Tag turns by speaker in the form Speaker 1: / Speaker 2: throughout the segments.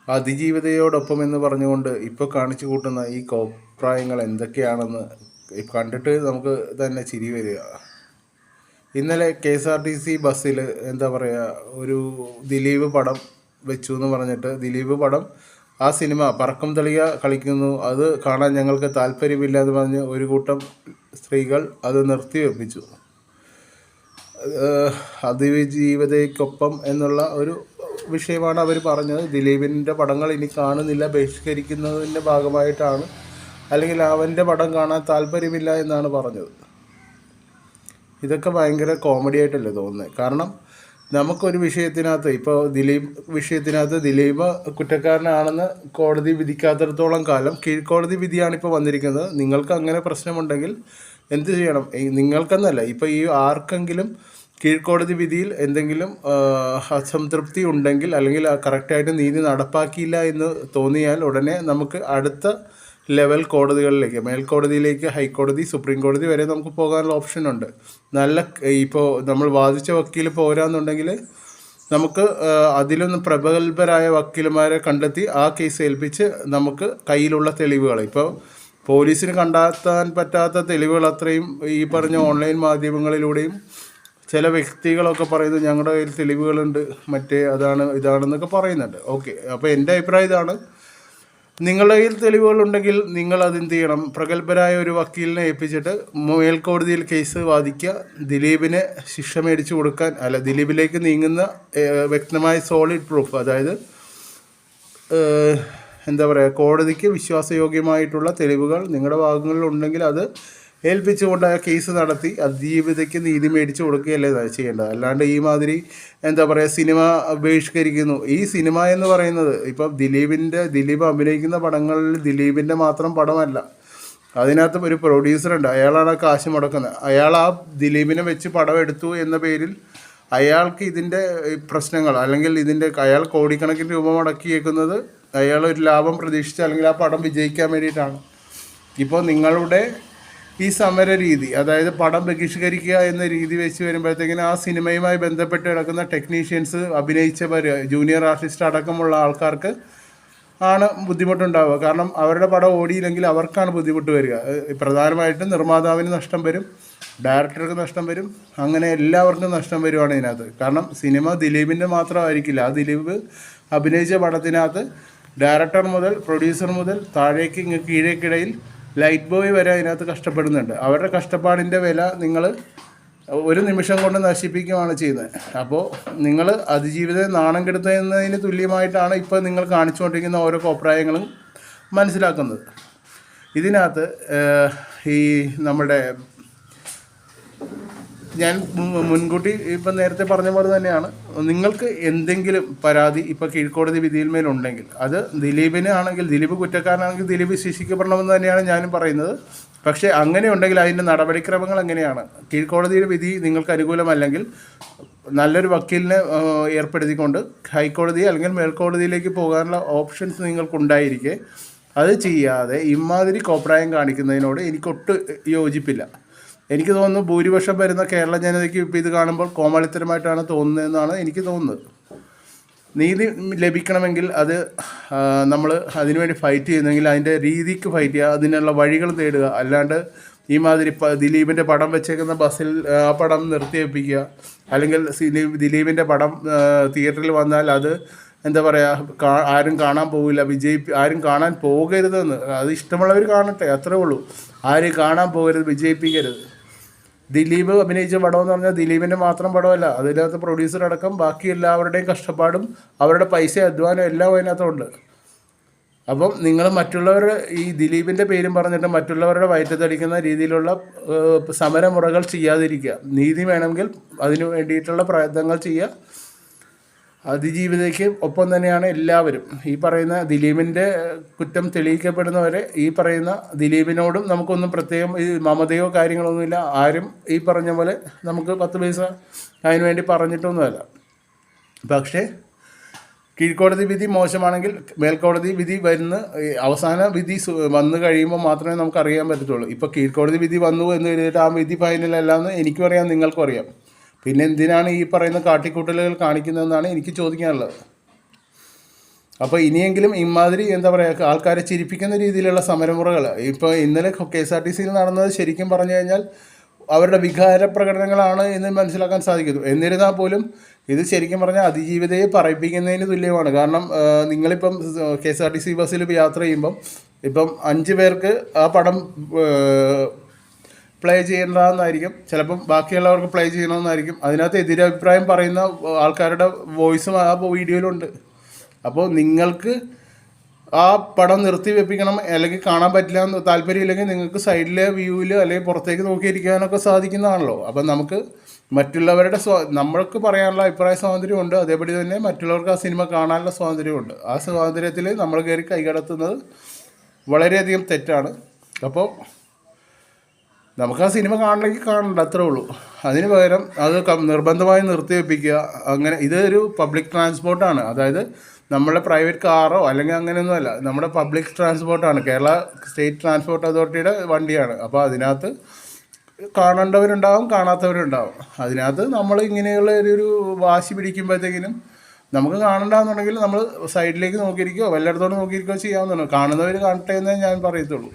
Speaker 1: അതിജീവിതയോടൊപ്പം എന്ന് പറഞ്ഞുകൊണ്ട് ഇപ്പോൾ കാണിച്ചു കൂട്ടുന്ന ഈ കോപ്രായങ്ങൾ എന്തൊക്കെയാണെന്ന് കണ്ടിട്ട് നമുക്ക് തന്നെ ചിരി വരിക. ഇന്നലെ KSRTC ബസ്സിൽ എന്താ പറയുക, ഒരു ദിലീപ് പടം വെച്ചു എന്ന് പറഞ്ഞിട്ട് ദിലീപ് പടം ആ സിനിമ പറക്കം തളിക കളിക്കുന്നു, അത് കാണാൻ ഞങ്ങൾക്ക് താല്പര്യമില്ല എന്ന് പറഞ്ഞ് ഒരു കൂട്ടം സ്ത്രീകൾ അത് നിർത്തിവെപ്പിച്ചു. അതിജീവിതയ്ക്കൊപ്പം എന്നുള്ള ഒരു വിഷയമാണ് അവർ പറഞ്ഞത്. ദിലീപിൻ്റെ പടങ്ങൾ ഇനി കാണുന്നില്ല, ബഹിഷ്കരിക്കുന്നതിൻ്റെ ഭാഗമായിട്ടാണ്, അല്ലെങ്കിൽ അവൻ്റെ പടം കാണാൻ താല്പര്യമില്ല എന്നാണ് പറഞ്ഞത്. ഇതൊക്കെ ഭയങ്കര കോമഡി ആയിട്ടല്ലേ തോന്നുന്നത്? കാരണം നമുക്കൊരു വിഷയത്തിനകത്ത്, ഇപ്പോൾ ദിലീപ് വിഷയത്തിനകത്ത് ദിലീപ് കുറ്റക്കാരനാണെന്ന് കോടതി വിധിക്കാത്തിടത്തോളം കാലം കീഴ്ക്കോടതി വിധിയാണ് ഇപ്പോൾ വന്നിരിക്കുന്നത്. നിങ്ങൾക്ക് അങ്ങനെ പ്രശ്നമുണ്ടെങ്കിൽ എന്ത് ചെയ്യണം? നിങ്ങൾക്കെന്നല്ല, ഇപ്പോൾ ഈ ആർക്കെങ്കിലും കീഴ്ക്കോടതി വിധിയിൽ എന്തെങ്കിലും അസംതൃപ്തി ഉണ്ടെങ്കിൽ, അല്ലെങ്കിൽ കറക്റ്റായിട്ട് നീതി നടപ്പാക്കിയില്ല എന്ന് തോന്നിയാൽ ഉടനെ നമുക്ക് അടുത്ത ലെവൽ കോടതികളിലേക്ക്, മേൽക്കോടതിയിലേക്ക്, ഹൈക്കോടതി, സുപ്രീം കോടതി വരെ നമുക്ക് പോകാനുള്ള ഓപ്ഷനുണ്ട്. ഇപ്പോൾ നമ്മൾ വാദിച്ച വക്കീൽ പോരാന്നുണ്ടെങ്കിൽ നമുക്ക് അതിലൊന്ന് പ്രഗത്ഭരായ വക്കീലുമാരെ കണ്ടെത്തി ആ കേസ് ഏൽപ്പിച്ച് നമുക്ക് കയ്യിലുള്ള തെളിവുകൾ, ഇപ്പോൾ പോലീസിന് കണ്ടെത്താൻ പറ്റാത്ത തെളിവുകൾ അത്രയും ഈ പറഞ്ഞ ഓൺലൈൻ മാധ്യമങ്ങളിലൂടെയും ചില വ്യക്തികളൊക്കെ പറയുന്നത് ഞങ്ങളുടെ കയ്യിൽ തെളിവുകളുണ്ട്, മറ്റേ അതാണ് ഇതാണെന്നൊക്കെ പറയുന്നുണ്ട്. ഓക്കെ, അപ്പോൾ എൻ്റെ അഭിപ്രായം ഇതാണ്, നിങ്ങളുടെ കയ്യിൽ തെളിവുകളുണ്ടെങ്കിൽ നിങ്ങൾ അതെന്ത് ചെയ്യണം? പ്രഗത്ഭരായ ഒരു വക്കീലിനെ ഏൽപ്പിച്ചിട്ട് മേൽക്കോടതിയിൽ കേസ് വാദിക്കുക. ദിലീപിന് ശിക്ഷ മേടിച്ചു കൊടുക്കാൻ, അല്ല, ദിലീപിലേക്ക് നീങ്ങുന്ന വ്യക്തമായ സോളിഡ് പ്രൂഫ്, അതായത് എന്താ പറയുക, കോടതിക്ക് വിശ്വാസയോഗ്യമായിട്ടുള്ള തെളിവുകൾ നിങ്ങളുടെ ഭാഗങ്ങളിൽ ഉണ്ടെങ്കിൽ അത് ഏൽപ്പിച്ചുകൊണ്ട് ആ കേസ് നടത്തി അതിജീവിതയ്ക്ക് നീതി മേടിച്ചു കൊടുക്കുകയല്ലേ ചെയ്യേണ്ടത്. അല്ലാണ്ട് ഈ മാതിരി എന്താ പറയുക, സിനിമ ബഹിഷ്കരിക്കുന്നു. ഈ സിനിമ എന്ന് പറയുന്നത് ഇപ്പം ദിലീപ് അഭിനയിക്കുന്ന പടങ്ങളിൽ ദിലീപിൻ്റെ മാത്രം പടമല്ല, അതിനകത്ത് ഒരു പ്രൊഡ്യൂസറുണ്ട്, അയാളാണ് ആ കാശ് മുടക്കുന്നത്. അയാൾ ആ ദിലീപിനെ വെച്ച് പടം എടുത്തു എന്ന പേരിൽ അയാൾക്ക് ഇതിൻ്റെ പ്രശ്നങ്ങൾ, അല്ലെങ്കിൽ അയാൾ കോടിക്കണക്കിന് രൂപ മുടക്കിയേക്കുന്നത് അയാൾ ഒരു ലാഭം പ്രതീക്ഷിച്ച്, അല്ലെങ്കിൽ ആ പടം വിജയിക്കാൻ വേണ്ടിയിട്ടാണ്. ഇപ്പോൾ നിങ്ങളുടെ ഈ സമര രീതി, അതായത് പടം ബഹിഷ്കരിക്കുക എന്ന രീതി വെച്ച് വരുമ്പോഴത്തേക്കിന് ആ സിനിമയുമായി ബന്ധപ്പെട്ട് കിടക്കുന്ന ടെക്നീഷ്യൻസ്, അഭിനയിച്ചവർ, ജൂനിയർ ആർട്ടിസ്റ്റ് അടക്കമുള്ള ആൾക്കാർക്ക് ആണ് ബുദ്ധിമുട്ടുണ്ടാവുക. കാരണം അവരുടെ പടം ഓടിയില്ലെങ്കിൽ അവർക്കാണ് ബുദ്ധിമുട്ട് വരിക. പ്രധാനമായിട്ടും നിർമ്മാതാവിന് നഷ്ടം വരും, ഡയറക്ടർക്ക് നഷ്ടം വരും, അങ്ങനെ എല്ലാവർക്കും നഷ്ടം വരുവാണ് ഇതിനകത്ത്. കാരണം സിനിമ ദിലീപിൻ്റെ മാത്രമായിരിക്കില്ല, ആ ദിലീപ് അഭിനയിച്ച പടത്തിനകത്ത് ഡയറക്ടർ മുതൽ പ്രൊഡ്യൂസർ മുതൽ താഴേക്ക് കീഴേക്കിടയിൽ ലൈറ്റ് ബോയ് വരെ അതിനകത്ത് കഷ്ടപ്പെടുന്നുണ്ട്. അവരുടെ കഷ്ടപ്പാടിൻ്റെ വില നിങ്ങൾ ഒരു നിമിഷം കൊണ്ട് നശിപ്പിക്കുകയാണ് ചെയ്യുന്നത്. അപ്പോൾ നിങ്ങൾ അതിജീവിതം നാണം കെടുത്തുന്നതിന് തുല്യമായിട്ടാണ് ഇപ്പോൾ നിങ്ങൾ കാണിച്ചുകൊണ്ടിരിക്കുന്ന ഓരോ കോപ്രായങ്ങളും മനസ്സിലാക്കുന്നത്. ഇതിനകത്ത് ഈ നമ്മുടെ ഞാൻ മുൻകൂട്ടി ഇപ്പം നേരത്തെ പറഞ്ഞ പോലെ തന്നെയാണ്, നിങ്ങൾക്ക് എന്തെങ്കിലും പരാതി ഇപ്പോൾ കീഴ്ക്കോടതി വിധിയിന്മേലുണ്ടെങ്കിൽ അത് ദിലീപിന് ആണെങ്കിൽ, ദിലീപ് കുറ്റക്കാരനാണെങ്കിൽ ദിലീപ് ശിക്ഷിക്കപ്പെടണമെന്ന് തന്നെയാണ് ഞാനും പറയുന്നത്. പക്ഷേ അങ്ങനെ ഉണ്ടെങ്കിൽ അതിൻ്റെ നടപടിക്രമങ്ങൾ എങ്ങനെയാണ്? കീഴ്ക്കോടതിയുടെ വിധി നിങ്ങൾക്ക് അനുകൂലമല്ലെങ്കിൽ നല്ലൊരു വക്കീലിനെ ഏർപ്പെടുത്തിക്കൊണ്ട് ഹൈക്കോടതി അല്ലെങ്കിൽ മേൽക്കോടതിയിലേക്ക് പോകാനുള്ള ഓപ്ഷൻസ് നിങ്ങൾക്കുണ്ടായിരിക്കെ അത് ചെയ്യാതെ ഇമാതിരി കോപ്രായം കാണിക്കുന്നതിനോട് എനിക്കൊട്ടും യോജിപ്പില്ല. എനിക്ക് തോന്നുന്നു ഭൂരിപക്ഷം വരുന്ന കേരള ജനതയ്ക്ക് ഇപ്പോൾ ഇത് കാണുമ്പോൾ കോമാളിത്തരമായിട്ടാണ് തോന്നുന്നതെന്നാണ് എനിക്ക് തോന്നുന്നത്. നീതി ലഭിക്കണമെങ്കിൽ അത് നമ്മൾ അതിനുവേണ്ടി ഫൈറ്റ് ചെയ്യുന്നെങ്കിൽ അതിൻ്റെ രീതിക്ക് ഫൈറ്റ് ചെയ്യുക, അതിനുള്ള വഴികൾ തേടുക. അല്ലാണ്ട് ഈ മാതിരി ദിലീപിൻ്റെ പടം വെച്ചേക്കുന്ന ബസ്സിൽ ആ പടം നിർത്തിവെപ്പിക്കുക, അല്ലെങ്കിൽ ദിലീപിൻ്റെ പടം തിയേറ്ററിൽ വന്നാൽ അത് എന്താ പറയുക, ആരും കാണാൻ പോകില്ല, ആരും കാണാൻ പോകരുതെന്ന്, അത് ഇഷ്ടമുള്ളവർ കാണട്ടെ, അത്രേ ഉള്ളൂ. ആരും കാണാൻ പോകരുത്, വിജയിപ്പിക്കരുത്. ദിലീപ് അഭിനയിച്ച പടം എന്ന് പറഞ്ഞാൽ ദിലീപിൻ്റെ മാത്രം പടമല്ല, അതിനകത്ത് പ്രൊഡ്യൂസർ അടക്കം ബാക്കി എല്ലാവരുടെയും കഷ്ടപ്പാടും അവരുടെ പൈസ അധ്വാനം എല്ലാം അതിനകത്തുണ്ട്. അപ്പം നിങ്ങൾ മറ്റുള്ളവരുടെ ഈ ദിലീപിൻ്റെ പേരും പറഞ്ഞിട്ട് മറ്റുള്ളവരുടെ വയറ്റത്തടിക്കുന്ന രീതിയിലുള്ള സമരമുറകൾ ചെയ്യാതിരിക്കുക. നീതി വേണമെങ്കിൽ അതിനു വേണ്ടിയിട്ടുള്ള പ്രയത്നങ്ങൾ ചെയ്യുക. അതിജീവിതയ്ക്ക് ഒപ്പം തന്നെയാണ് എല്ലാവരും. ഈ പറയുന്ന ദിലീപിൻ്റെ കുറ്റം തെളിയിക്കപ്പെടുന്നവരെ ഈ പറയുന്ന ദിലീപിനോടും നമുക്കൊന്നും പ്രത്യേകം ഈ മമതയോ കാര്യങ്ങളൊന്നുമില്ല. ആരും ഈ പറഞ്ഞ പോലെ നമുക്ക് 10 പൈസ അതിന് വേണ്ടി പറഞ്ഞിട്ടൊന്നുമല്ല. പക്ഷേ കീഴ്ക്കോടതി വിധി മോശമാണെങ്കിൽ മേൽക്കോടതി വിധി അവസാന വിധി വന്നു കഴിയുമ്പോൾ മാത്രമേ നമുക്കറിയാൻ പറ്റത്തുള്ളൂ. ഇപ്പോൾ കീഴ്ക്കോടതി വിധി വന്നു എന്ന് കരുതിയിട്ട് ആ വിധി ഫൈനലല്ലാന്ന് എനിക്കും അറിയാം, നിങ്ങൾക്കും അറിയാം. പിന്നെ എന്തിനാണ് ഈ പറയുന്ന കാട്ടിക്കൂട്ടലുകൾ കാണിക്കുന്നതെന്നാണ് എനിക്ക് ചോദിക്കാനുള്ളത്. അപ്പോൾ ഇനിയെങ്കിലും ഇമാതിരി എന്താ പറയുക ആൾക്കാരെ ചിരിപ്പിക്കുന്ന രീതിയിലുള്ള സമരമുറകൾ ഇപ്പോൾ ഇന്നലെ KSRTCയിൽ നടന്നത് ശരിക്കും പറഞ്ഞു കഴിഞ്ഞാൽ അവരുടെ വികാര പ്രകടനങ്ങളാണ് എന്ന് മനസ്സിലാക്കാൻ സാധിക്കുന്നു. എന്നിരുന്നാൽ പോലും ഇത് ശരിക്കും പറഞ്ഞാൽ അതിജീവിതയെ പറയിപ്പിക്കുന്നതിന് തുല്യമാണ്. കാരണം നിങ്ങളിപ്പം KSRTC ബസ്സിൽ യാത്ര ചെയ്യുമ്പം ഇപ്പം 5 പേർക്ക് ആ പടം പ്ലേ ചെയ്യേണ്ടതെന്നായിരിക്കും, ചിലപ്പം ബാക്കിയുള്ളവർക്ക് പ്ലേ ചെയ്യണമെന്നായിരിക്കും. അതിനകത്ത് എതിരഭിപ്രായം പറയുന്ന ആൾക്കാരുടെ വോയിസും ആ വീഡിയോയിലുണ്ട്. അപ്പോൾ നിങ്ങൾക്ക് ആ പടം നിർത്തി വെപ്പിക്കണം അല്ലെങ്കിൽ കാണാൻ പറ്റില്ല എന്ന് താല്പര്യമില്ലെങ്കിൽ നിങ്ങൾക്ക് സൈഡിലെ വ്യൂവിൽ അല്ലെങ്കിൽ പുറത്തേക്ക് നോക്കിയിരിക്കാനൊക്കെ സാധിക്കുന്നതാണല്ലോ. അപ്പം നമുക്ക് മറ്റുള്ളവരുടെ നമ്മൾക്ക് പറയാനുള്ള അഭിപ്രായ സ്വാതന്ത്ര്യമുണ്ട്, അതേപടി തന്നെ മറ്റുള്ളവർക്ക് ആ സിനിമ കാണാനുള്ള സ്വാതന്ത്ര്യമുണ്ട്. ആ സ്വാതന്ത്ര്യത്തിൽ നമ്മൾ കയറി കൈകടത്തുന്നത് വളരെയധികം തെറ്റാണ്. അപ്പോൾ നമുക്ക് ആ സിനിമ കാണണമെങ്കിൽ കാണണ്ട, അത്രേ ഉള്ളൂ. അതിന് പകരം അത് നിർബന്ധമായി നിർത്തിവെപ്പിക്കുക. അങ്ങനെ ഇതൊരു പബ്ലിക് ട്രാൻസ്പോർട്ടാണ്, അതായത് നമ്മുടെ പ്രൈവറ്റ് കാറോ അല്ലെങ്കിൽ അങ്ങനെയൊന്നുമല്ല, നമ്മുടെ പബ്ലിക് ട്രാൻസ്പോർട്ടാണ്, കേരള സ്റ്റേറ്റ് ട്രാൻസ്പോർട്ട് അതോറിറ്റിയുടെ വണ്ടിയാണ്. അപ്പോൾ അതിനകത്ത് കാണേണ്ടവരുണ്ടാവും, കാണാത്തവരുണ്ടാവും. അതിനകത്ത് നമ്മൾ ഇങ്ങനെയുള്ള ഒരു വാശി പിടിക്കുമ്പോഴത്തേക്കിനും നമുക്ക് കാണണ്ടെന്നുണ്ടെങ്കിൽ നമ്മൾ സൈഡിലേക്ക് നോക്കിയിരിക്കുകയോ വല്ലയിടത്തോട് നോക്കിയിരിക്കുകയോ ചെയ്യാവുന്നതാണ്. കാണുന്നവർ കാണട്ടെ എന്നേ ഞാൻ പറയത്തുള്ളൂ.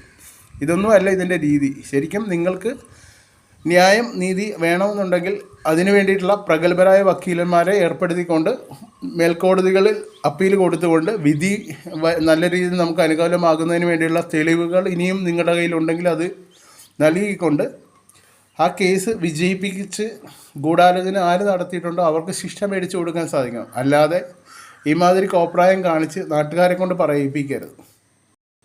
Speaker 1: ഇതൊന്നും അല്ല ഇതിൻ്റെ രീതി. ശരിക്കും നിങ്ങൾക്ക് ന്യായം നീതി വേണമെന്നുണ്ടെങ്കിൽ അതിനു വേണ്ടിയിട്ടുള്ള പ്രഗത്ഭരായ വക്കീലന്മാരെ ഏർപ്പെടുത്തിക്കൊണ്ട് മേൽക്കോടതികളിൽ അപ്പീൽ കൊടുത്തുകൊണ്ട് വിധി നല്ല രീതിയിൽ നമുക്ക് അനുകൂലമാകുന്നതിന് വേണ്ടിയുള്ള തെളിവുകൾ ഇനിയും നിങ്ങളുടെ കയ്യിലുണ്ടെങ്കിൽ അത് നൽകിക്കൊണ്ട് ആ കേസ് വിജയിപ്പിച്ച് ഗൂഢാലോചന ആര് നടത്തിയിട്ടുണ്ടോ അവർക്ക് ശിക്ഷ മേടിച്ചു കൊടുക്കാൻ സാധിക്കണം. അല്ലാതെ ഇമാതിരി കോപ്രായം കാണിച്ച് നാട്ടുകാരെ കൊണ്ട് പറയിപ്പിക്കരുത്.